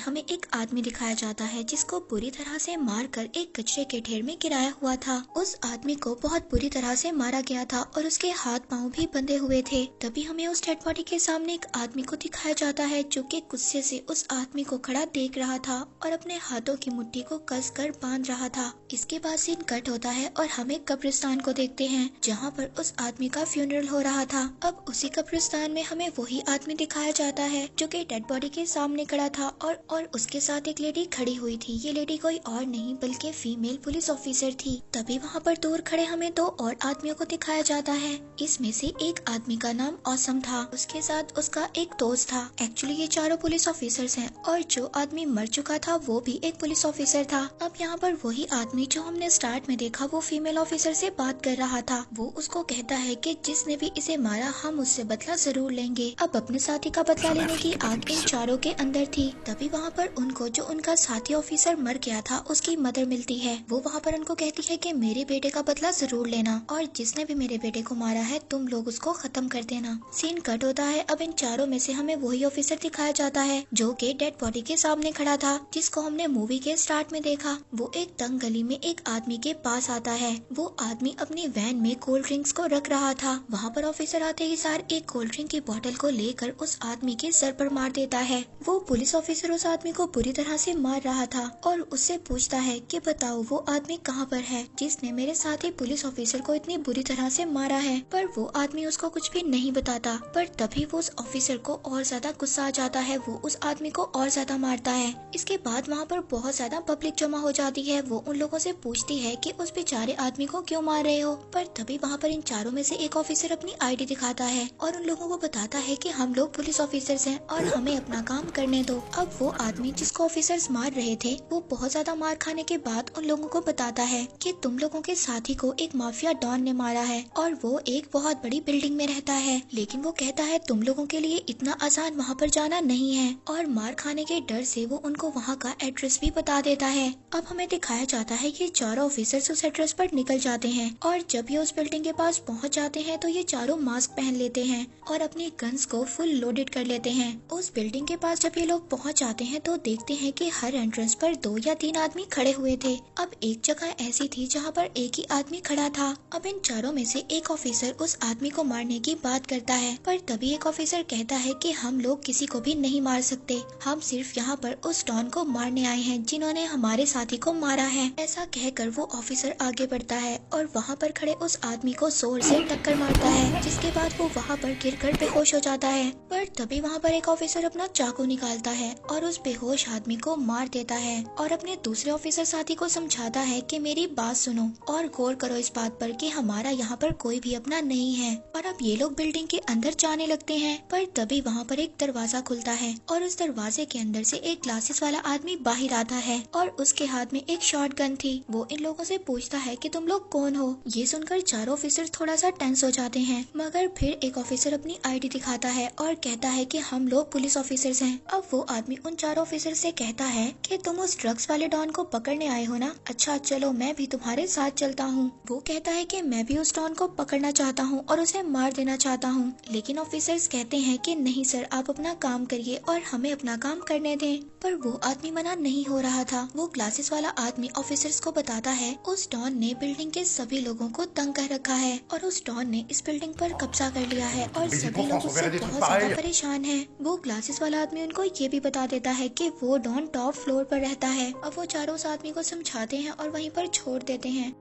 हमें एक आदमी दिखाया जाता है जिसको बुरी तरह से मारकर एक कचरे के ढेर में गिराया हुआ था। उस आदमी को बहुत बुरी तरह से मारा गया था और उसके हाथ पांव भी बंधे हुए थे। तभी हमें उस डेड बॉडी के सामने एक आदमी को दिखाया जाता है जो कि गुस्से से उस आदमी को खड़ा देख रहा था और अपने हाथों की मुट्ठी को कस कर बांध रहा था। इसके बाद सीन कट होता है और हम एक कब्रिस्तान को देखते हैं जहाँ पर उस आदमी का फ्यूनरल हो रहा था। अब उसी कब्रिस्तान में हमें वही आदमी दिखाया जाता है जो कि डेड बॉडी के सामने खड़ा था और उसके साथ एक लेडी खड़ी हुई थी। ये लेडी कोई और नहीं बल्कि फीमेल पुलिस ऑफिसर थी। तभी वहाँ पर दूर खड़े हमें दो और आदमियों को दिखाया जाता है। इसमें से एक आदमी का नाम औसम था, उसके साथ उसका एक दोस्त था। एक्चुअली ये चारों पुलिस ऑफिसर्स हैं और जो आदमी मर चुका था वो भी एक पुलिस ऑफिसर था। अब यहाँ पर वही आदमी जो हमने स्टार्ट में देखा वो फीमेल ऑफिसर से बात कर रहा था। वो उसको कहता है कि जिसने भी इसे मारा हम उससे बदला जरूर लेंगे। अब अपने साथी का बदला लेने की आग इन चारों के अंदर थी। तभी वहाँ पर उनको जो उनका साथी ऑफिसर मर गया था उसकी मदर मिलती है। वो वहाँ पर उनको कहती है कि मेरे बेटे का बदला जरूर लेना और जिसने भी मेरे बेटे को मारा है तुम लोग उसको खत्म कर देना। सीन कट होता है। अब इन चारों में से हमें वही ऑफिसर दिखाया जाता है जो कि डेड बॉडी के सामने खड़ा था, जिसको हमने मूवी के स्टार्ट में देखा। वो एक तंग गली में एक आदमी के पास आता है। वो आदमी अपनी वैन में कोल्ड ड्रिंक्स को रख रहा था। वहाँ पर ऑफिसर आते ही सार एक कोल्ड ड्रिंक की बोतल को लेकर उस आदमी के सर पर मार देता है। वो पुलिस ऑफिसर उस आदमी को बुरी तरह से मार रहा था और उससे पूछता है कि बताओ वो आदमी कहाँ पर है जिसने मेरे साथी पुलिस ऑफिसर को इतनी बुरी तरह से मारा है। पर वो आदमी उसको कुछ भी नहीं बताता। पर तभी वो उस ऑफिसर को और ज्यादा गुस्सा आ जाता है। वो उस आदमी को और ज्यादा मारता है। इसके बाद वहाँ पर बहुत ज्यादा पब्लिक जमा हो जाती है। वो उन लोगों से पूछती है कि उस बेचारे आदमी को क्यों मार रहे हो। पर तभी वहाँ पर इन चारों में से एक ऑफिसर अपनी आईडी दिखाता है और उन लोगों को बताता है कि हम लोग पुलिस ऑफिसर्स हैं और हमें अपना काम करने दो। अब वो आदमी जिसको ऑफिसर्स मार रहे थे वो बहुत ज्यादा मार खाने के बाद उन लोगों को बताता है कि तुम लोगों के साथी को एक माफिया डॉन ने मारा है और वो एक बहुत बड़ी बिल्डिंग में रहता है। लेकिन वो कहता है तुम लोगों के लिए इतना आसान वहाँ पर जाना नहीं है और मार खाने के डर से वो उनको वहाँ का एड्रेस भी बता देता है। अब हमें दिखाया जाता है कि चारों ऑफिसर्स उस एड्रेस पर निकल जाते हैं और जब ये उस बिल्डिंग के पास पहुँच जाते हैं तो ये चारों मास्क पहन लेते हैं और अपनी गन्स को फुल लोडेड कर लेते हैं। उस बिल्डिंग के पास जब ये लोग पहुंच जाते हैं तो देखते हैं कि हर एंट्रेंस पर 2 या 3 आदमी खड़े हुए थे। अब एक जगह ऐसी थी जहां पर एक ही आदमी खड़ा था। अब इन चारों में से एक ऑफिसर उस आदमी को मारने की बात करता है पर तभी एक ऑफिसर कहता है कि हम लोग किसी को भी नहीं मार सकते, हम सिर्फ यहाँ पर उस डॉन को मारने आए हैं जिन्होंने हमारे साथी को मारा है। ऐसा कहकर वो ऑफिसर आगे बढ़ता है और वहाँ पर खड़े उस आदमी को जोर से टक्कर मारता है, जिसके बाद वो वहाँ पर गिरकर बेहोश हो जाता है। पर तभी वहाँ पर एक ऑफिसर अपना चाकू निकालता है और उस बेहोश आदमी को मार देता है और अपने दूसरे ऑफिसर साथी को समझाता है कि मेरी बात सुनो और गौर करो इस बात पर कि हमारा यहाँ पर कोई भी अपना नहीं है। और अब ये लोग बिल्डिंग के अंदर जाने लगते हैं पर तभी वहाँ पर एक दरवाजा खुलता है और उस दरवाजे के अंदर से एक ग्लासेस वाला आदमी बाहर आता है और उसके हाथ में एक शॉटगन थी। वो इन लोगों से पूछता है कि तुम लोग कौन हो। ये सुनकर चारों ऑफिसर थोड़ा सा टेंस हो जाते हैं मगर फिर एक ऑफिसर अपनी आईडी दिखाता है और कहता है कि हम लोग पुलिस ऑफिसर्स हैं। अब वो आदमी उन चारों ऑफिसर से कहता है कि तुम उस ड्रग्स वाले डॉन को पकड़ने आए हो ना, अच्छा चलो मैं भी तुम्हारे साथ चलता हूँ। वो कहता है कि मैं भी उस डॉन को पकड़ना चाहता हूँ और उसे मार देना चाहता हूँ। लेकिन ऑफिसर्स कहते हैं कि नहीं सर, आप अपना काम करिए और हमें अपना काम करने दें। पर वो आदमी मना नहीं हो रहा था। वो ग्लासेस वाला आदमी ऑफिसर्स को बताता है उस डॉन ने बिल्डिंग के सभी लोगों को तंग कर रखा है और उस डॉन ने इस बिल्डिंग पर कब्जा कर लिया है और सभी लोग उससे बहुत ज्यादा परेशान हैं। वो ग्लासेस वाला आदमी उनको ये भी बता देता है कि वो डॉन टॉप फ्लोर पर रहता है। अब वो चारों उस आदमी को समझाते हैं और वहीं पर छोड़ देते हैं।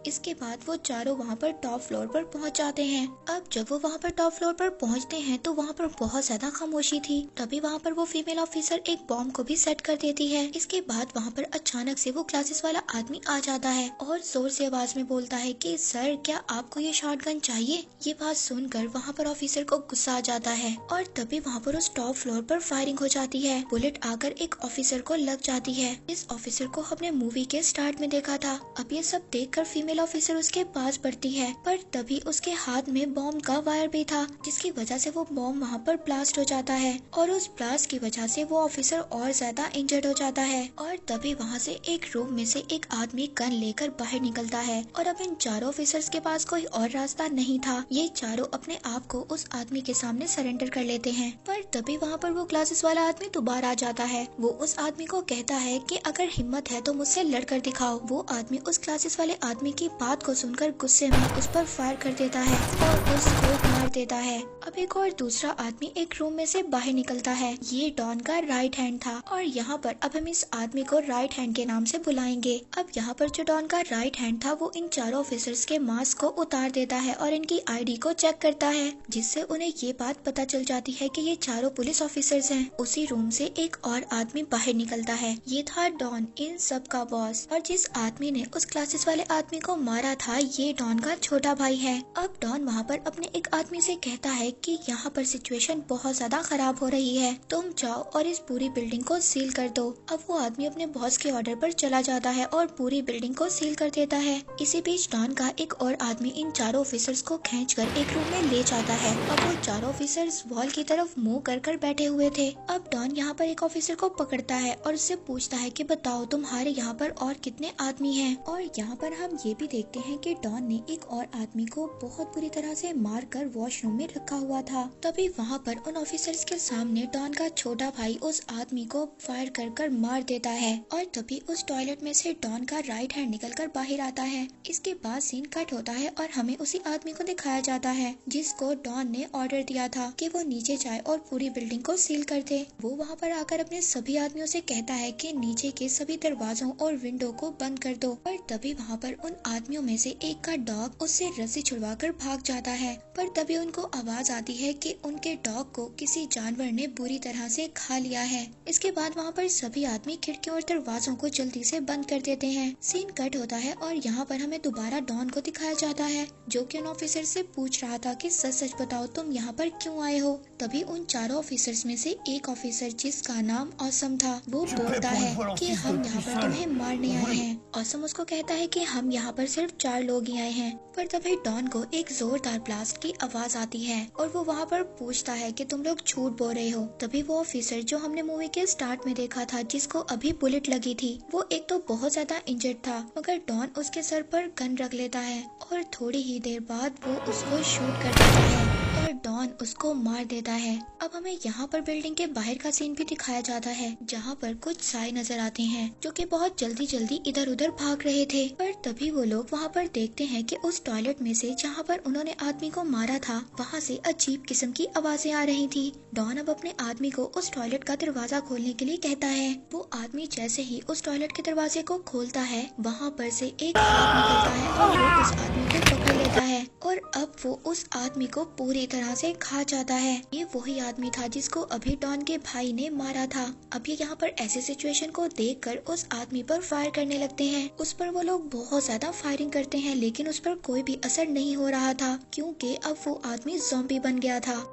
इसके बाद वो चारों वहाँ पर टॉप फ्लोर पर पहुँच जाते हैं। अब जब वो वहाँ पर टॉप फ्लोर पर पहुँचते हैं तो वहाँ पर बहुत ज्यादा खामोशी थी। तभी वहाँ पर वो फीमेल ऑफिसर एक बॉम्ब को भी सेट कर देती है। इसके बाद वहाँ पर अचानक से वो ग्लासेस वाला आदमी आ जाता है और जोर से आवाज में बोलता है कि सर क्या आपको ये शॉटगन चाहिए। ये बात सुनकर वहाँ पर ऑफिसर को गुस्सा आ जाता है और तभी वहाँ पर उस टॉप फ्लोर पर फायरिंग हो जाती है। बुलेट आकर एक ऑफिसर को लग जाती है। इस ऑफिसर को हमने मूवी के स्टार्ट में देखा था। अब ये सब देखकर फीमेल फीमेल ऑफिसर उसके पास बढ़ती है, पर तभी उसके हाथ में बॉम्ब का वायर भी था, जिसकी वजह से वो बॉम्ब वहाँ पर ब्लास्ट हो जाता है और उस ब्लास्ट की वजह से वो ऑफिसर और ज्यादा इंजर्ड हो जाता है। और तभी वहाँ से एक रूम में से एक आदमी गन लेकर बाहर निकलता है और अब इन चारों ऑफिसर्स के पास कोई और रास्ता नहीं था। ये चारों अपने आप को उस आदमी के सामने सरेंडर कर लेते हैं, पर तभी वहाँ पर वो ग्लासेस वाला आदमी दोबारा आ जाता है। वो उस आदमी को कहता है कि अगर हिम्मत है तो मुझसे लड़कर दिखाओ। वो आदमी उस ग्लासेस वाले आदमी की बात को सुनकर गुस्से में उस पर फायर कर देता है और उसको मार देता है। अब एक और दूसरा आदमी एक रूम में से बाहर निकलता है। ये डॉन का राइट हैंड था और यहाँ पर अब हम इस आदमी को राइट हैंड के नाम से बुलाएंगे। अब यहाँ पर जो डॉन का राइट हैंड था वो इन चारों ऑफिसर्स के मास्क को उतार देता है और इनकी आईडी को चेक करता है, जिससे उन्हें ये बात पता चल जाती है कि ये चारों पुलिस ऑफिसर्स हैं। उसी रूम से एक और आदमी बाहर निकलता है। ये था डॉन, इन सब का बॉस, और जिस आदमी ने उस क्लासेस वाले आदमी को मारा था ये डॉन का छोटा भाई है। अब डॉन वहाँ पर अपने एक आदमी से कहता है कि यहाँ पर सिचुएशन बहुत ज्यादा खराब हो रही है, तुम जाओ और इस पूरी बिल्डिंग को सील कर दो। अब वो आदमी अपने बॉस के ऑर्डर पर चला जाता है और पूरी बिल्डिंग को सील कर देता है। इसी बीच डॉन का एक और आदमी इन चारों ऑफिसर्स को खींचकर एक रूम में ले जाता है। अब वो चारों ऑफिसर्स वॉल की तरफ मुंह कर बैठे हुए थे। अब डॉन यहाँ पर एक ऑफिसर को पकड़ता है और उससे पूछता है कि बताओ तुम्हारे यहाँ पर और कितने आदमी हैं। और यहाँ पर हम ये भी देखते हैं कि डॉन ने एक और आदमी को बहुत बुरी तरह से मार कर वॉशरूम में रखा हुआ था। तभी वहाँ पर उन ऑफिसर्स के सामने डॉन का छोटा भाई उस आदमी को फायर कर मार देता है और तभी उस टॉयलेट में से डॉन का राइट हैंड निकलकर बाहर आता है। इसके बाद सीन कट होता है और हमें उसी आदमी को दिखाया जाता है जिसको डॉन ने ऑर्डर दिया था कि वो नीचे जाए और पूरी बिल्डिंग को सील कर दे। वो वहाँ पर आकर अपने सभी आदमियों से कहता है कि नीचे के सभी दरवाजों और विंडो को बंद कर दो। पर तभी वहाँ पर उन आदमियों में से एक का डॉग उससे रस्सी छुड़वाकर भाग जाता है, पर तभी उनको आवाज आती है कि उनके डॉग को किसी जानवर ने बुरी तरह से खा लिया है। इसके बाद वहाँ पर सभी आदमी खिड़कियों और दरवाजों को जल्दी से बंद कर देते हैं। सीन कट होता है और यहाँ पर हमें दोबारा डॉन को दिखाया जाता है जो कि उन ऑफिसर से पूछ रहा था कि सच सच बताओ तुम यहाँ पर क्यों आए हो। तभी उन चारों ऑफिसर्स में से एक ऑफिसर जिसका नाम ऑसम था वो बोलता है कि हम यहाँ पर तुम्हें मारने आए हैं। ऑसम उसको कहता है कि हम यहाँ पर सिर्फ 4 लोग ही आए हैं। पर तभी डॉन को एक जोरदार ब्लास्ट की आवाज आती है और वो वहाँ पर पूछता है कि तुम लोग झूठ बोल रहे हो। तभी वो ऑफिसर जो हमने मूवी के स्टार्ट में देखा था जिसको अभी बुलेट लगी थी वो एक तो बहुत ज्यादा इंजर्ड था, मगर डॉन उसके सर पर गन रख लेता है और थोड़ी ही देर बाद वो उसको शूट कर देता है और डॉन उसको मार देता है। अब हमें यहाँ पर बिल्डिंग के बाहर का सीन भी दिखाया जाता है जहाँ पर कुछ साए नजर आते हैं जो कि बहुत जल्दी इधर उधर भाग रहे थे। पर तभी वो लोग वहाँ पर देखते हैं कि उस टॉयलेट में से जहाँ पर उन्होंने आदमी को मारा था वहाँ से अजीब किस्म की आवाजें आ रही थी। डॉन अब अपने आदमी को उस टॉयलेट का दरवाजा खोलने के लिए कहता है। वो आदमी जैसे ही उस टॉयलेट के दरवाजे को खोलता है वहाँ पर से एक हाथ निकलता है और वो उस आदमी को पकड़ लेता है और अब वो उस आदमी को पूरी तरह से खा जाता है। ये वही आदमी था जिसको अभी डॉन के भाई ने मारा था। अब ये यहाँ पर ऐसे सिचुएशन को देखकर उस आदमी पर फायर करने लगते हैं। उस पर वो लोग बहुत ज्यादा फायरिंग करते हैं लेकिन उस पर कोई भी असर नहीं हो रहा था क्योंकि अब वो आदमी ज़ॉम्बी बन गया था।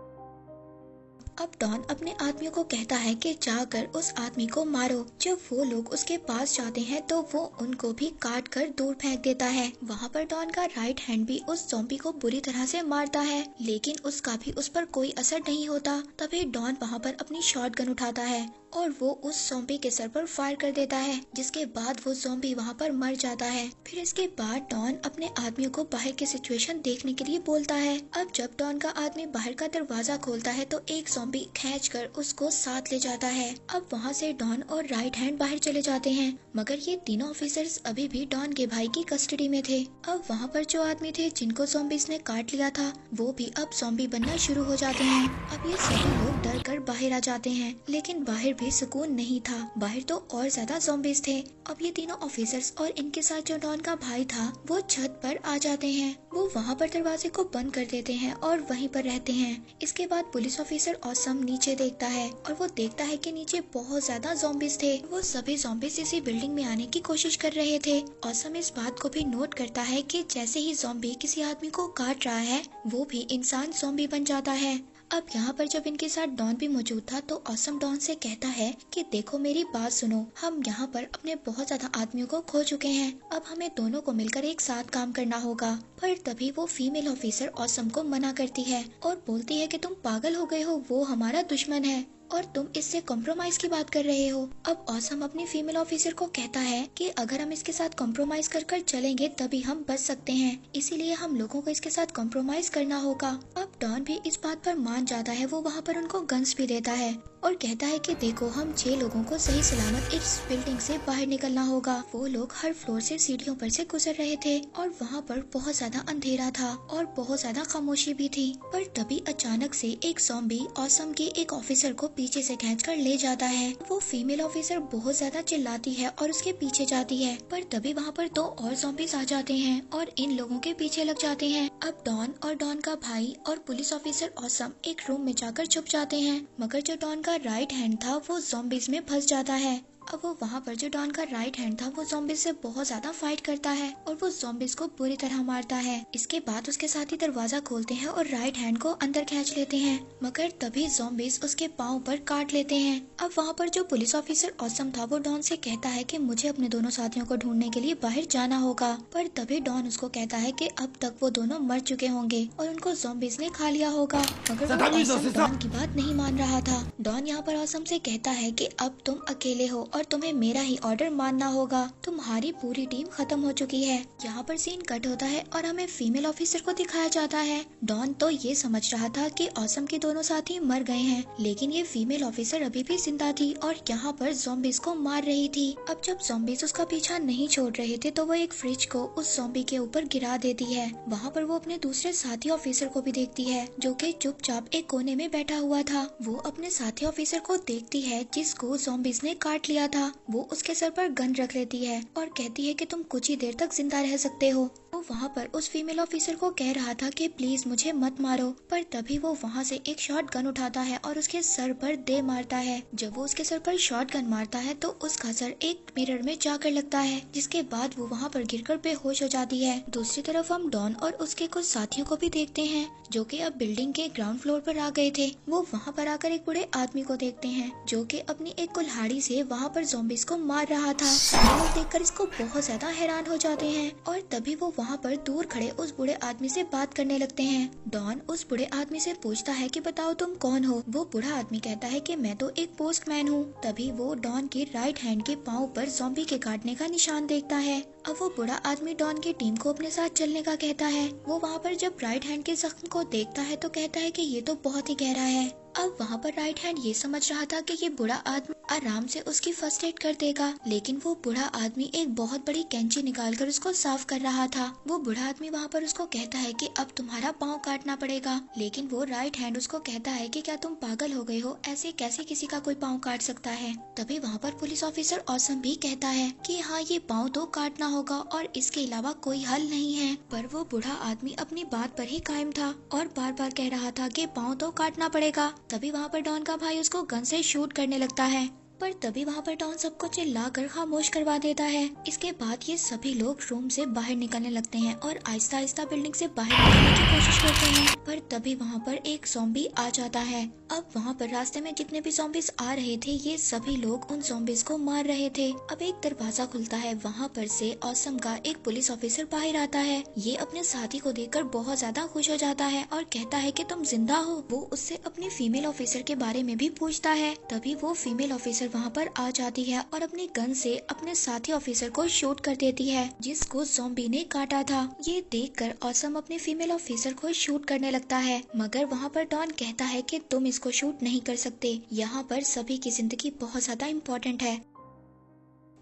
अब डॉन अपने आदमियों को कहता है कि जाकर उस आदमी को मारो। जब वो लोग उसके पास जाते हैं तो वो उनको भी काट कर दूर फेंक देता है। वहाँ पर डॉन का राइट हैंड भी उस ज़ॉम्बी को बुरी तरह से मारता है लेकिन उसका भी उस पर कोई असर नहीं होता। तभी डॉन वहाँ पर अपनी शॉटगन उठाता है और वो उस ज़ॉम्बी के सर पर फायर कर देता है जिसके बाद वो ज़ॉम्बी वहाँ पर मर जाता है। फिर इसके बाद डॉन अपने आदमियों को बाहर की सिचुएशन देखने के लिए बोलता है। अब जब डॉन का आदमी बाहर का दरवाजा खोलता है तो एक ज़ॉम्बी खींचकर उसको साथ ले जाता है। अब वहाँ से डॉन और राइट हैंड बाहर चले जाते हैं मगर ये तीनों ऑफिसर्स अभी भी डॉन के भाई की कस्टडी में थे। अब वहाँ पर जो आदमी थे जिनको ज़ॉम्बीज़ ने काट लिया था वो भी अब ज़ॉम्बी बनना शुरू हो जाते हैं। अब ये सभी लोग डर कर बाहर आ जाते हैं लेकिन बाहर भी सुकून नहीं था, बाहर तो और ज्यादा ज़ॉम्बीज़ थे। अब ये तीनों ऑफिसर्स और इनके साथ जो डॉन का भाई था वो छत पर आ जाते हैं। वो वहाँ पर दरवाजे को बंद कर देते हैं और वहीं पर रहते हैं। इसके बाद पुलिस ऑफिसर ऑसम नीचे देखता है और वो देखता है कि नीचे बहुत ज्यादा ज़ॉम्बीज़ थे। वो सभी ज़ॉम्बीज़ इसी बिल्डिंग में आने की कोशिश कर रहे थे। ऑसम इस बात को भी नोट करता है कि जैसे ही ज़ॉम्बी किसी आदमी को काट रहा है वो भी इंसान ज़ॉम्बी बन जाता है। अब यहाँ पर जब इनके साथ डॉन भी मौजूद था तो ऑसम डॉन से कहता है कि देखो मेरी बात सुनो, हम यहाँ पर अपने बहुत ज्यादा आदमियों को खो चुके हैं, अब हमें दोनों को मिलकर एक साथ काम करना होगा। पर तभी वो फीमेल ऑफिसर ऑसम को मना करती है और बोलती है कि तुम पागल हो गए हो, वो हमारा दुश्मन है और तुम इससे कॉम्प्रोमाइज की बात कर रहे हो। अब ऑसम अपनी फीमेल ऑफिसर को कहता है कि अगर हम इसके साथ कॉम्प्रोमाइज कर चलेंगे तभी हम बच सकते हैं, इसीलिए हम लोगों को इसके साथ कॉम्प्रोमाइज करना होगा। अब डॉन भी इस बात पर मान जाता है, वो वहाँ पर उनको गन्स भी देता है और कहता है कि देखो हम 6 लोगों को सही सलामत इस बिल्डिंग से बाहर निकलना होगा। वो लोग हर फ्लोर से सीढ़ियों पर से गुजर रहे थे और वहाँ पर बहुत ज्यादा अंधेरा था और बहुत ज्यादा खामोशी भी थी। पर तभी अचानक से एक ज़ॉम्बी ऑसम के एक ऑफिसर को पीछे से खींचकर ले जाता है। वो फीमेल ऑफिसर बहुत ज्यादा चिल्लाती है और उसके पीछे जाती है, पर तभी वहाँ पर 2 और ज़ॉम्बीज आ जाते हैं और इन लोगों के पीछे लग जाते हैं। अब डॉन और डॉन का भाई और पुलिस ऑफिसर ऑसम एक रूम में जाकर छुप जाते हैं, मगर जो डॉन का राइट हैंड था वो ज़ॉम्बीज में फंस जाता है। अब वो वहाँ पर जो डॉन का राइट हैंड था वो ज़ॉम्बीज से बहुत ज्यादा फाइट करता है और वो ज़ॉम्बीज को बुरी तरह मारता है। इसके बाद उसके साथी दरवाजा खोलते हैं और राइट हैंड को अंदर खींच लेते हैं, मगर तभी ज़ॉम्बीज उसके पाँव पर काट लेते हैं। अब वहाँ पर जो पुलिस ऑफिसर ऑसम था वो डॉन से कहता है कि मुझे अपने दोनों साथियों को ढूंढने के लिए बाहर जाना होगा, पर तभी डॉन उसको कहता है कि अब तक वो दोनों मर चुके होंगे और उनको ज़ॉम्बीज ने खा लिया होगा, मगर वो ऑसम डॉन की बात नहीं मान रहा था। डॉन यहाँ पर ऑसम से कहता है कि अब तुम अकेले हो और तुम्हें मेरा ही ऑर्डर मानना होगा, तुम्हारी पूरी टीम खत्म हो चुकी है। यहाँ पर सीन कट होता है और हमें फीमेल ऑफिसर को दिखाया जाता है। डॉन तो ये समझ रहा था कि ऑसम के दोनों साथी मर गए हैं, लेकिन ये फीमेल ऑफिसर अभी भी जिंदा थी और यहाँ पर ज़ॉम्बीज को मार रही थी। अब जब ज़ॉम्बीज उसका पीछा नहीं छोड़ रहे थे तो वो एक फ्रिज को उस ज़ॉम्बी के ऊपर गिरा देती है। वहाँ पर वो अपने दूसरे साथी ऑफिसर को भी देखती है जो कि चुपचाप एक कोने में बैठा हुआ था। वो अपने साथी ऑफिसर को देखती है जिसको ज़ॉम्बीज ने काट लिया था। वो उसके सर पर गन रख लेती है और कहती है कि तुम कुछ ही देर तक जिंदा रह सकते हो। वो वहाँ पर उस फीमेल ऑफिसर को कह रहा था कि प्लीज मुझे मत मारो, पर तभी वो वहाँ से एक शॉट गन उठाता है और उसके सर पर दे मारता है। जब वो उसके सर पर शॉट गन मारता है तो उसका सर एक मिरर में जाकर लगता है, जिसके बाद वो वहाँ पर गिरकर बेहोश हो जाती है। दूसरी तरफ हम डॉन और उसके कुछ साथियों को भी देखते हैं जो कि अब बिल्डिंग के ग्राउंड फ्लोर पर आ गए थे। वो वहाँ पर आकर एक बूढ़े आदमी को देखते हैं जो कि अपनी एक कुल्हाड़ी से वहाँ पर ज़ॉम्बीज को मार रहा था। लोग देखकर इसको बहुत ज्यादा हैरान हो जाते हैं और तभी वो वहाँ पर दूर खड़े उस बूढ़े आदमी से बात करने लगते हैं। डॉन उस बूढ़े आदमी से पूछता है कि बताओ तुम कौन हो। वो बूढ़ा आदमी कहता है कि मैं तो एक पोस्टमैन हूँ। तभी वो डॉन के राइट हैंड के पाँव पर ज़ॉम्बी के काटने का निशान देखता है। अब वो बूढ़ा आदमी डॉन की टीम को अपने साथ चलने का कहता है। वो वहाँ पर जब राइट हैंड के जख्म को देखता है तो कहता है कि ये तो बहुत ही गहरा है। अब वहाँ पर राइट हैंड ये समझ रहा था कि ये बूढ़ा आदमी आराम से उसकी फर्स्ट एड कर देगा, लेकिन वो बूढ़ा आदमी एक बहुत बड़ी कैंची निकालकर उसको साफ कर रहा था। वो बूढ़ा आदमी वहाँ पर उसको कहता है कि अब तुम्हारा पाँव काटना पड़ेगा, लेकिन वो राइट हैंड उसको कहता है कि क्या तुम पागल हो गए हो, ऐसे कैसे किसी का कोई पाँव काट सकता है। तभी वहाँ पर पुलिस ऑफिसर ऑसम भी कहता है कि हाँ ये पाँव तो काटना होगा और इसके अलावा कोई हल नहीं है। पर वो बूढ़ा आदमी अपनी बात पर ही कायम था और बार बार कह रहा था कि पाँव तो काटना पड़ेगा। तभी वहाँ पर डॉन का भाई उसको गन से शूट करने लगता है, पर तभी वहाँ पर डॉन सबको चिल्लाकर खामोश करवा देता है। इसके बाद ये सभी लोग रूम से बाहर निकलने लगते हैं और आहिस्ता आहिस्ता बिल्डिंग से बाहर निकलने की कोशिश करते हैं, पर तभी वहाँ पर एक ज़ॉम्बी आ जाता है। अब वहाँ पर रास्ते में जितने भी ज़ॉम्बीज आ रहे थे ये सभी लोग उन ज़ॉम्बीज को मार रहे थे। अब एक दरवाजा खुलता है, वहाँ पर से ऑसम का एक पुलिस ऑफिसर बाहर आता है। ये अपने साथी को देखकर बहुत ज्यादा खुश हो जाता है और कहता है कि तुम जिंदा हो। वो उससे अपनी फीमेल ऑफिसर के बारे में भी पूछता है। तभी वो फीमेल ऑफिसर वहाँ पर आ जाती है और अपनी गन से अपने साथी ऑफिसर को शूट कर देती है जिसको ज़ॉम्बी ने काटा था। ये देखकर ऑसम अपने फीमेल ऑफिसर को शूट करने लगता है, मगर वहाँ पर डॉन कहता है कि तुम इसको शूट नहीं कर सकते, यहाँ पर सभी की जिंदगी बहुत ज्यादा इम्पोर्टेंट है।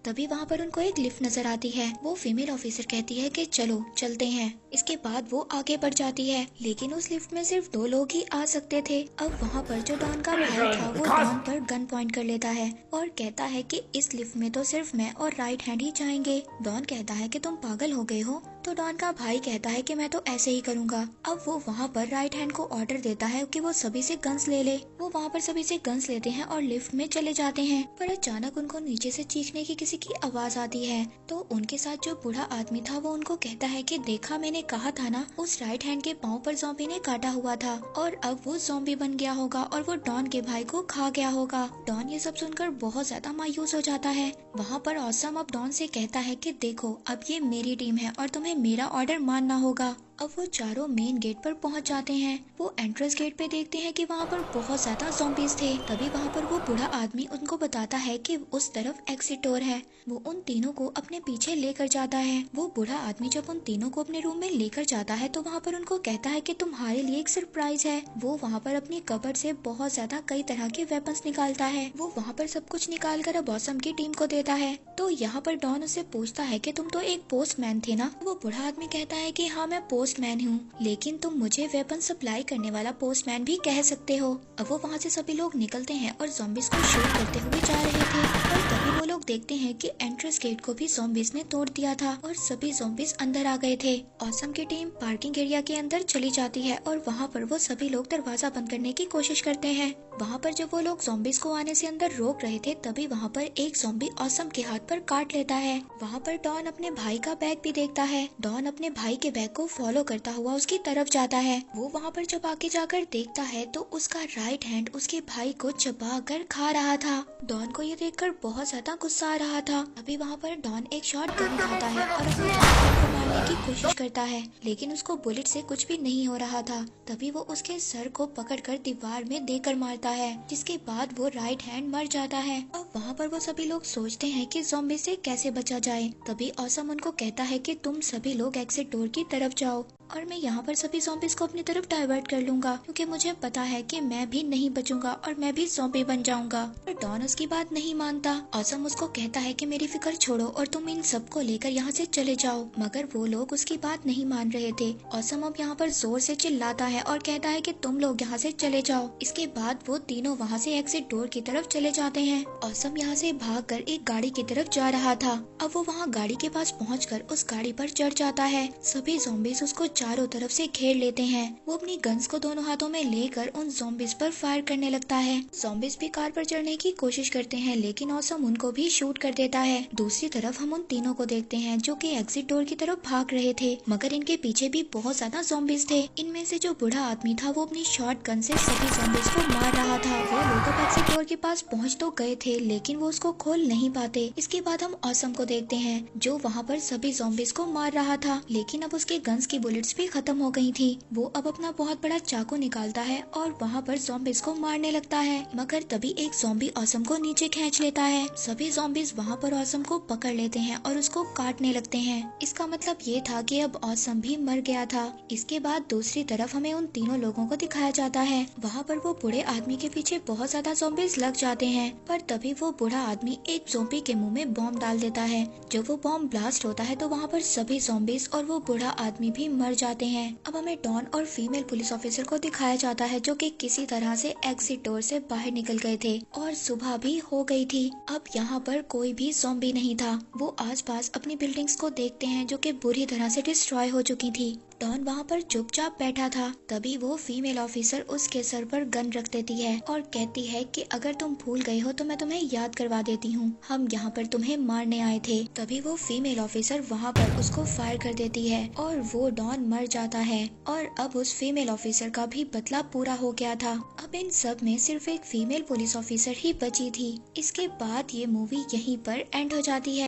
तभी वहाँ पर उनको एक लिफ्ट नजर आती है। वो फीमेल ऑफिसर कहती है कि चलो चलते हैं। इसके बाद वो आगे बढ़ जाती है, लेकिन उस लिफ्ट में सिर्फ 2 लोग ही आ सकते थे। अब वहाँ पर जो डॉन का भाई था वो डॉन पर गन पॉइंट कर लेता है और कहता है कि इस लिफ्ट में तो सिर्फ मैं और राइट हैंड ही जाएंगे। डॉन कहता है कि तुम पागल हो गए हो, तो डॉन का भाई कहता है कि मैं तो ऐसे ही करूँगा। अब वो वहाँ पर राइट हैंड को ऑर्डर देता है कि वो सभी से गन्स ले ले। वो वहाँ पर सभी से गन्स लेते हैं और लिफ्ट में चले जाते हैं, पर अचानक उनको नीचे से चीखने की किसी की आवाज आती है। तो उनके साथ जो बूढ़ा आदमी था वो उनको कहता है कि देखा, मैंने कहा था ना, उस राइट हैंड के पाँव पर ज़ॉम्बी ने काटा हुआ था और अब वो ज़ॉम्बी बन गया होगा और वो डॉन के भाई को खा गया होगा। डॉन ये सब सुनकर बहुत ज्यादा मायूस हो जाता है। वहाँ पर ऑसम अब डॉन से कहता है कि देखो, अब ये मेरी टीम है और तुम्हें मेरा ऑर्डर मानना होगा। अब वो चारों मेन गेट पर पहुंच जाते हैं। वो एंट्रेंस गेट पे देखते हैं कि वहाँ पर बहुत ज्यादा ज़ॉम्बीज थे। तभी वहाँ पर वो बूढ़ा आदमी उनको बताता है कि उस तरफ एग्जिट डोर है। वो उन तीनों को अपने पीछे लेकर जाता है। वो बूढ़ा आदमी जब उन तीनों को अपने रूम में लेकर जाता है तो वहाँ पर उनको कहता है कि तुम्हारे लिए एक सरप्राइज है। वो वहाँ पर अपनी कबर्ड से बहुत ज्यादा कई तरह के वेपन्स निकालता है। वो वहाँ पर सब कुछ निकाल कर अब ऑसम की टीम को देता है। तो यहाँ पर डॉन उससे पूछता है कि तुम तो एक पोस्टमैन थे ना। वो बूढ़ा आदमी कहता है कि हाँ, मैं पोस्टमैन हूँ, लेकिन तुम मुझे वेपन सप्लाई करने वाला पोस्टमैन भी कह सकते हो। अब वो वहाँ से सभी लोग निकलते हैं और ज़ॉम्बीज को शूट करते हुए जा रहे थे और तभी वो लोग देखते हैं कि एंट्रेंस गेट को भी ज़ॉम्बीज ने तोड़ दिया था और सभी ज़ॉम्बीज अंदर आ गए थे। ऑसम की टीम पार्किंग एरिया के अंदर चली जाती है और वहाँ पर वो सभी लोग दरवाजा बंद करने की कोशिश करते हैं। वहाँ पर जब वो लोग ज़ॉम्बीज को आने से अंदर रोक रहे थे तभी वहाँ पर एक ज़ॉम्बी ऑसम के हाथ पर काट लेता है। वहाँ पर डॉन अपने भाई का बैग भी देखता है। डॉन अपने भाई के बैग को फॉलो करता हुआ उसकी तरफ जाता है। वो वहाँ पर जब आगे जाकर देखता है तो उसका राइट हैंड उसके भाई को चबा कर खा रहा था। डॉन को ये देखकर बहुत ज्यादा गुस्सा आ रहा था। अभी वहाँ पर डॉन एक शॉट गन उठाता है और अपने भाई को मारने की कोशिश करता है, लेकिन उसको बुलेट से कुछ भी नहीं हो रहा था। तभी वो उसके सर को पकड़कर दीवार में देकर मारता है, जिसके बाद वो राइट हैंड मर जाता है। अब वहाँ पर वो सभी लोग सोचते हैं कि ज़ॉम्बी से कैसे बचा जाए। तभी ऑसम उनको कहता है कि तुम सभी लोग एग्जिट डोर की तरफ जाओ और मैं यहाँ पर सभी ज़ॉम्बीज को अपनी तरफ डाइवर्ट कर लूंगा, क्योंकि मुझे पता है कि मैं भी नहीं बचूंगा और मैं भी ज़ॉम्बी बन जाऊंगा। पर डॉन उसकी बात नहीं मानता। ऑसम उसको कहता है कि मेरी फिक्र छोड़ो और तुम इन सबको लेकर यहाँ से चले जाओ, मगर वो लोग उसकी बात नहीं मान रहे थे। ऑसम अब यहाँ पर जोर से चिल्लाता है और कहता है कि तुम लोग यहाँ से चले जाओ। इसके बाद वो तीनों वहाँ से एग्जिट डोर की तरफ चले जाते हैं। ऑसम यहाँ से भागकर एक गाड़ी की तरफ जा रहा था। अब वो वहाँ गाड़ी के पास पहुँचकर उस गाड़ी पर चढ़ जाता है। सभी ज़ॉम्बीज उसको चारों तरफ से घेर लेते हैं। वो अपनी गन्स को दोनों हाथों में लेकर उन ज़ॉम्बीज पर फायर करने लगता है। ज़ॉम्बीज भी कार पर चढ़ने की कोशिश करते हैं, लेकिन ऑसम उनको भी शूट कर देता है। दूसरी तरफ हम उन तीनों को देखते हैं जो कि एग्जिट डोर की तरफ भाग रहे थे, मगर इनके पीछे भी बहुत ज्यादा ज़ॉम्बीज थे। इनमें से जो बूढ़ा आदमी था वो अपनी शॉट गन से सभी ज़ॉम्बीज को मार रहा था। वो लोग अब एग्जिट डोर के पास पहुँच तो गए थे, लेकिन वो उसको खोल नहीं पाते। इसके बाद हम ऑसम को देखते हैं जो वहाँ पर सभी ज़ॉम्बीज को मार रहा था, लेकिन अब उसके गन्स की बुलेट्स भी खत्म हो गई थी। वो अब अपना बहुत बड़ा चाकू निकालता है और वहाँ पर ज़ॉम्बीज को मारने लगता है, मगर तभी एक ज़ॉम्बी ऑसम को नीचे खींच लेता है। सभी ज़ॉम्बीज वहाँ पर ऑसम को पकड़ लेते हैं और उसको काटने लगते हैं। इसका मतलब ये था कि अब ऑसम भी मर गया था। इसके बाद दूसरी तरफ हमें उन तीनों लोगों को दिखाया जाता है। वहाँ पर वो बूढ़े आदमी के पीछे बहुत ज्यादा ज़ॉम्बीज लग जाते हैं, पर तभी वो बूढ़ा आदमी एक ज़ॉम्बी के मुंह में बॉम्ब डाल देता है। जब वो बॉम्ब ब्लास्ट होता है तो वहाँ पर सभी ज़ॉम्बीज और वो बूढ़ा आदमी भी मर जाते हैं। अब हमें डॉन और फीमेल पुलिस ऑफिसर को दिखाया जाता है जो कि किसी तरह से एग्जिट डोर से बाहर निकल गए थे और सुबह भी हो गई थी। अब यहाँ पर कोई भी ज़ॉम्बी नहीं था। वो आसपास अपनी बिल्डिंग्स को देखते हैं जो कि बुरी तरह से डिस्ट्रॉय हो चुकी थी। डॉन वहाँ पर चुपचाप बैठा था। तभी वो फीमेल ऑफिसर उसके सर पर गन रख देती है और कहती है कि अगर तुम भूल गए हो तो मैं तुम्हें याद करवा देती हूँ, हम यहाँ पर तुम्हें मारने आए थे। तभी वो फीमेल ऑफिसर वहाँ पर उसको फायर कर देती है और वो डॉन मर जाता है और अब उस फीमेल ऑफिसर का भी बदला पूरा हो गया था। अब इन सब में सिर्फ एक फीमेल पुलिस ऑफिसर ही बची थी। इसके बाद ये मूवी यहीं पर एंड हो जाती है।